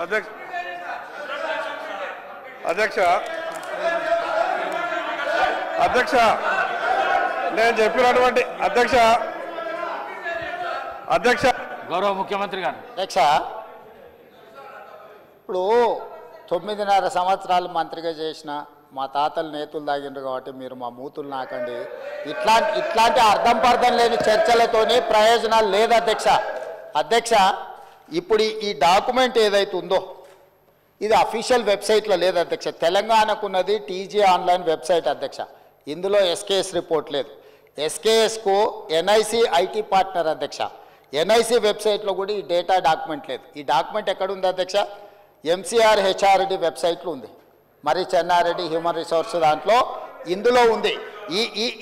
అధ్యక్ష అధ్యక్ష అధ్యక్ష నేను చెప్పినటువంటి అధ్యక్ష అధ్యక్ష గౌరవ ముఖ్యమంత్రి గారు అధ్యక్ష ఇప్పుడు 9.5 సంవత్సరాలు మంత్రిగా చేసిన మా తాతలు నేతులు తాగిండ్రు కాబట్టి మీరు మా మూతులు నాకండి. ఇట్లాంటి అర్థం పర్థం లేని చర్చలతోనే ప్రయోజనాలు లేదు అధ్యక్ష. అధ్యక్ష ఇప్పుడు ఈ డాక్యుమెంట్ ఏదైతే ఉందో ఇది అఫీషియల్ వెబ్సైట్లో లేదు అధ్యక్ష. తెలంగాణకున్నది టీజీ ఆన్లైన్ వెబ్సైట్ అధ్యక్ష. ఇందులో ఎస్కేఎస్ రిపోర్ట్ లేదు. ఎస్కేఎస్కు ఎన్ఐసి ఐటీ పార్ట్నర్ అధ్యక్ష. ఎన్ఐసి వెబ్సైట్లో కూడా ఈ డేటా డాక్యుమెంట్ లేదు. ఈ డాక్యుమెంట్ ఎక్కడుంది అధ్యక్ష? ఎంసీఆర్ హెచ్ఆర్డి వెబ్సైట్లో ఉంది. మరి చెన్నారెడ్డి హ్యూమన్ రిసోర్స్ దాంట్లో ఇందులో ఉంది.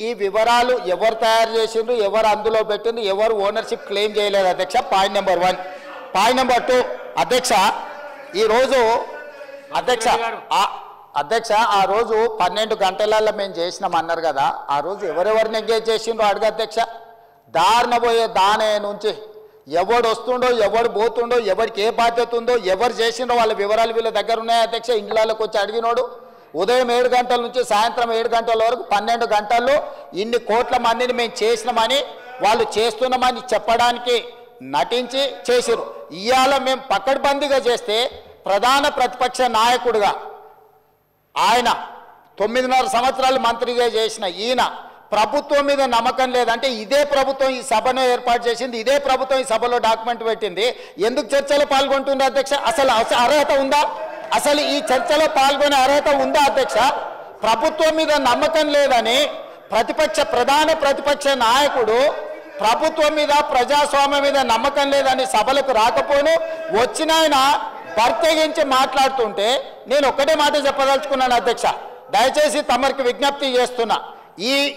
ఈ వివరాలు ఎవరు తయారు చేసిండ్రు, ఎవరు అందులో పెట్టిండ్రు, ఎవరు ఓనర్షిప్ క్లెయిమ్ చేయలేదు అధ్యక్ష. Point number 1. పాయింట్ నెంబర్ 2 అధ్యక్ష ఈరోజు అధ్యక్ష ఆ రోజు 12 గంటలలో మేము చేసినాం అన్నారు కదా. ఆ రోజు ఎవరెవరిని ఎంగేజ్ చేసిండ్రో అడుగు అధ్యక్ష. దారిన పోయే దానే నుంచి ఎవడు వస్తుండో ఎవడు పోతుండో ఎవరికి ఏ బాధ్యత ఉందో ఎవరు చేసిండో వాళ్ళ వివరాలు వీళ్ళ దగ్గర ఉన్నాయి అధ్యక్ష. ఇండ్లలోకి వచ్చి అడిగినోడు ఉదయం 7 గంటల నుంచి సాయంత్రం 7 గంటల వరకు 12 గంటల్లో ఇన్ని కోట్ల మందిని మేము చేసినామని వాళ్ళు చేస్తున్నామని చెప్పడానికి నటించి చేసిరు. ఇవాళ మేము పకడ్బందీగా చేస్తే ప్రధాన ప్రతిపక్ష నాయకుడిగా ఆయన 9.5 సంవత్సరాలు మంత్రిగా చేసిన ఈయన ప్రభుత్వం మీద నమ్మకం లేదంటే ఇదే ప్రభుత్వం ఈ సభను ఏర్పాటు చేసింది, ఇదే ప్రభుత్వం ఈ సభలో డాక్యుమెంట్ పెట్టింది. ఎందుకు చర్చలో పాల్గొంటుంది అధ్యక్ష? అసలు అర్హత ఉందా? అసలు ఈ చర్చలో పాల్గొనే అర్హత ఉందా అధ్యక్ష? ప్రభుత్వం మీద నమ్మకం లేదని ప్రధాన ప్రతిపక్ష నాయకుడు ప్రభుత్వం మీద ప్రజాస్వామ్యం మీద నమ్మకం లేదని సభలకు రాకపోను వచ్చిన ఆయన బర్తగించి మాట్లాడుతుంటే నేను ఒక్కటే మాట చెప్పదలుచుకున్నాను అధ్యక్ష. దయచేసి తమరికి విజ్ఞప్తి చేస్తున్నా,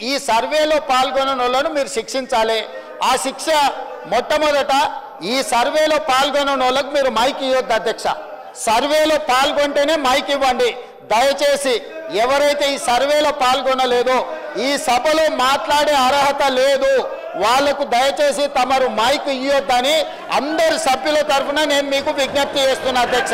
ఈ సర్వేలో పాల్గొన్న వాళ్ళను మీరు శిక్షించాలి. ఆ శిక్ష మొట్టమొదట ఈ సర్వేలో పాల్గొన్న వాళ్ళకు మీరు మైక్ ఇవ్వద్దు అధ్యక్ష. సర్వేలో పాల్గొంటేనే మైక్ ఇవ్వండి దయచేసి. ఎవరైతే ఈ సర్వేలో పాల్గొనలేదో ఈ సభలో మాట్లాడే అర్హత లేదు వాళ్లకు దయచేసి తమరు మైక్ ఇవ్వొద్దని అందరి సభ్యుల తరఫున నేను మీకు విజ్ఞప్తి చేస్తున్నా అధ్యక్ష.